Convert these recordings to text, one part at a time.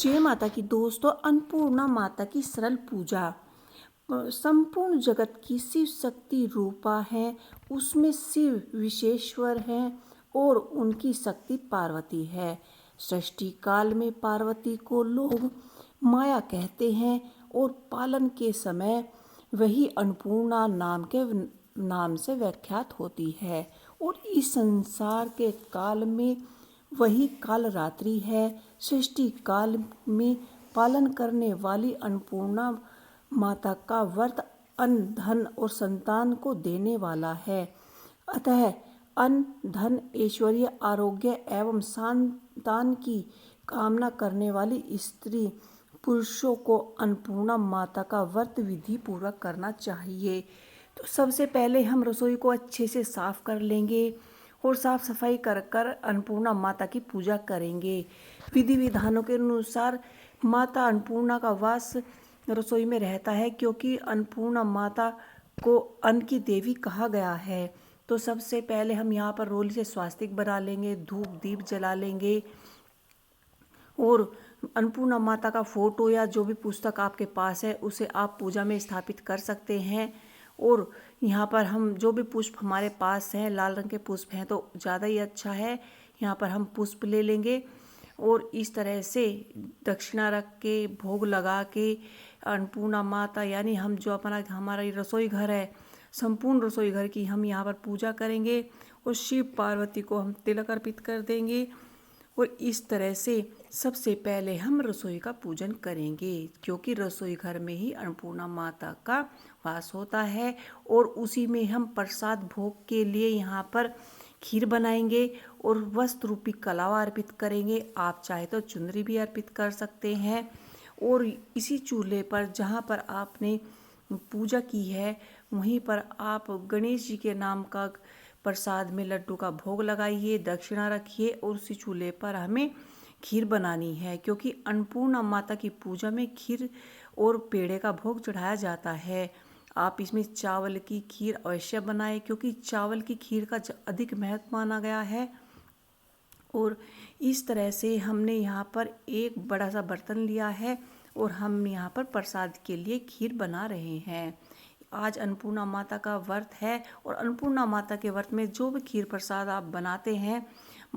जय माता की दोस्तों। अन्नपूर्णा माता की सरल पूजा संपूर्ण जगत की शिव शक्ति रूपा है। उसमें शिव विशेश्वर हैं और उनकी शक्ति पार्वती है। सृष्टि काल में पार्वती को लोग माया कहते हैं और पालन के समय वही अन्नपूर्णा नाम से व्याख्यात होती है। और इस संसार के काल में वही काल रात्रि है। सृष्टि काल में पालन करने वाली अन्नपूर्णा माता का व्रत अन्न, धन और संतान को देने वाला है। अतः अन्न, धन, ऐश्वर्य, आरोग्य एवं संतान की कामना करने वाली स्त्री पुरुषों को अन्नपूर्णा माता का व्रत विधि पूर्वक करना चाहिए। तो सबसे पहले हम रसोई को अच्छे से साफ कर लेंगे और साफ सफाई कर कर अन्नपूर्णा माता की पूजा करेंगे। विधि विधानों के अनुसार माता अन्नपूर्णा का वास रसोई में रहता है, क्योंकि अन्नपूर्णा माता को अन्न की देवी कहा गया है। तो सबसे पहले हम यहाँ पर रोली से स्वास्तिक बना लेंगे, धूप दीप जला लेंगे और अन्नपूर्णा माता का फोटो या जो भी पुस्तक आपके पास है उसे आप पूजा में स्थापित कर सकते हैं। और यहाँ पर हम जो भी पुष्प हमारे पास हैं, लाल रंग के पुष्प हैं तो ज़्यादा ही अच्छा है। यहाँ पर हम पुष्प ले लेंगे और इस तरह से दक्षिणा रख के भोग लगा के अन्नपूर्णा माता यानी हम जो हमारा रसोई घर है, संपूर्ण रसोई घर की हम यहाँ पर पूजा करेंगे और शिव पार्वती को हम तिलक अर्पित कर देंगे। और इस तरह से सबसे पहले हम रसोई का पूजन करेंगे, क्योंकि रसोई घर में ही अन्नपूर्णा माता का वास होता है। और उसी में हम प्रसाद भोग के लिए यहाँ पर खीर बनाएंगे और वस्त्र रूपी कलावा अर्पित करेंगे। आप चाहे तो चुनरी भी अर्पित कर सकते हैं। और इसी चूल्हे पर जहाँ पर आपने पूजा की है वहीं पर आप गणेश जी के नाम का प्रसाद में लड्डू का भोग लगाइए, दक्षिणा रखिए और उसी चूल्हे पर हमें खीर बनानी है, क्योंकि अन्नपूर्णा माता की पूजा में खीर और पेड़े का भोग चढ़ाया जाता है। आप इसमें चावल की खीर अवश्य बनाएं, क्योंकि चावल की खीर का अधिक महत्व माना गया है। और इस तरह से हमने यहाँ पर एक बड़ा सा बर्तन लिया है और हम यहाँ पर प्रसाद के लिए खीर बना रहे हैं। आज अन्नपूर्णा माता का व्रत है और अन्नपूर्णा माता के व्रत में जो भी खीर प्रसाद आप बनाते हैं,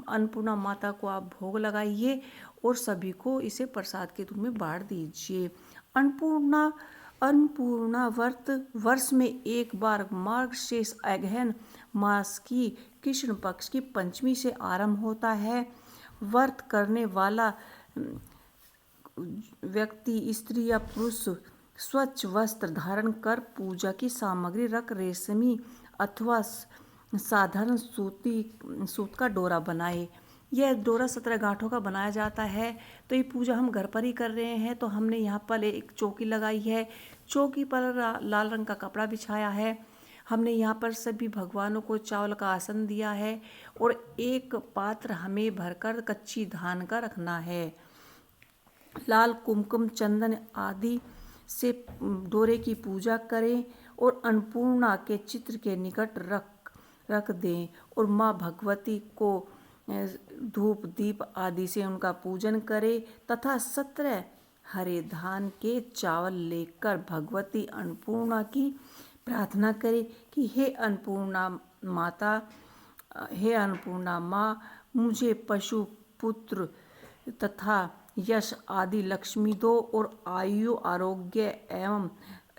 अन्नपूर्णा माता को आप भोग लगाइए और सभी को इसे प्रसाद के रूप में बांट दीजिए। अन्नपूर्णा व्रत वर्ष में एक बार मार्गशीर्ष अगहन मास की कृष्ण पक्ष की पंचमी से आरंभ होता है। व्रत करने वाला व्यक्ति, स्त्री या पुरुष, स्वच्छ वस्त्र धारण कर पूजा की सामग्री रख रेशमी अथवा साधारण सूत का डोरा बनाए। यह डोरा 17 गांठों का बनाया जाता है। तो ये पूजा हम घर पर ही कर रहे हैं, तो हमने यहाँ पर एक चौकी लगाई है। चौकी पर लाल रंग का कपड़ा बिछाया है। हमने यहाँ पर सभी भगवानों को चावल का आसन दिया है और एक पात्र हमें भरकर कच्ची धान का रखना है। लाल कुमकुम, चंदन आदि से डोरे की पूजा करें और अन्नपूर्णा के चित्र के निकट रख दें और माँ भगवती को धूप दीप आदि से उनका पूजन करें तथा 17 हरे धान के चावल लेकर भगवती अन्नपूर्णा की प्रार्थना करें कि हे अन्नपूर्णा माँ, मुझे पशु, पुत्र तथा यश आदि लक्ष्मी दो और आयु, आरोग्य एवं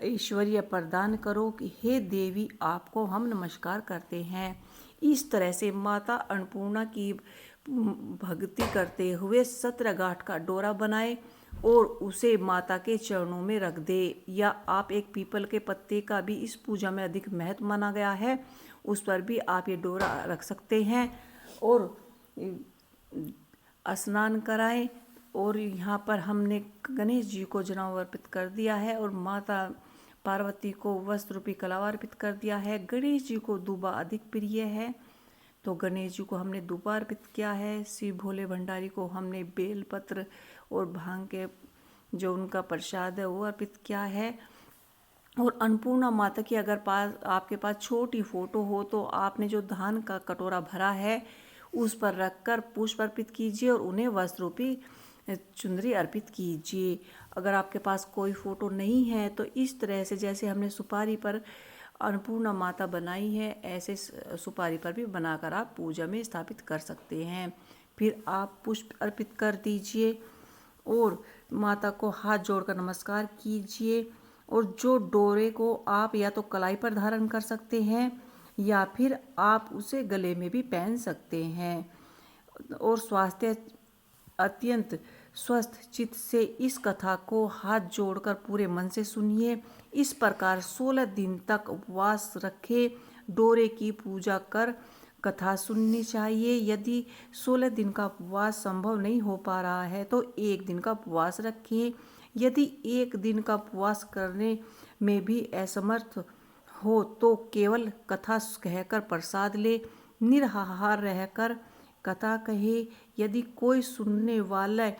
ऐश्वर्य प्रदान करो कि हे देवी, आपको हम नमस्कार करते हैं। इस तरह से माता अन्नपूर्णा की भक्ति करते हुए 17 गांठ का डोरा बनाए और उसे माता के चरणों में रख दे। या आप एक पीपल के पत्ते का भी इस पूजा में अधिक महत्व माना गया है, उस पर भी आप ये डोरा रख सकते हैं और स्नान कराएं। और यहाँ पर हमने गणेश जी को जनेऊ अर्पित कर दिया है और माता पार्वती को वस्त्र रूपी कलावा अर्पित कर दिया है। गणेश जी को दूबा अधिक प्रिय है, तो गणेश जी को हमने दूबा अर्पित किया है। शिव भोले भंडारी को हमने बेलपत्र और भांग के जो उनका प्रसाद है वो अर्पित किया है। और अन्नपूर्णा माता की अगर आपके पास छोटी फोटो हो तो आपने जो धान का कटोरा भरा है उस पर रखकर पुष्प अर्पित कीजिए और उन्हें वस्त्र रूपी चुनरी अर्पित कीजिए। अगर आपके पास कोई फ़ोटो नहीं है तो इस तरह से जैसे हमने सुपारी पर अन्नपूर्णा माता बनाई है, ऐसे सुपारी पर भी बनाकर आप पूजा में स्थापित कर सकते हैं। फिर आप पुष्प अर्पित कर दीजिए और माता को हाथ जोड़कर नमस्कार कीजिए। और जो डोरे को आप या तो कलाई पर धारण कर सकते हैं या फिर आप उसे गले में भी पहन सकते हैं। और स्वास्थ्य अत्यंत स्वस्थ चित्त से इस कथा को हाथ जोड़कर पूरे मन से सुनिए। इस प्रकार 16 दिन तक उपवास रखे, डोरे की पूजा कर कथा सुननी चाहिए। यदि 16 दिन का उपवास संभव नहीं हो पा रहा है तो 1 दिन का उपवास रखें। यदि 1 दिन का उपवास करने में भी असमर्थ हो तो केवल कथा कहकर प्रसाद ले, निराहार रहकर कथा कहे। यदि कोई सुनने वाला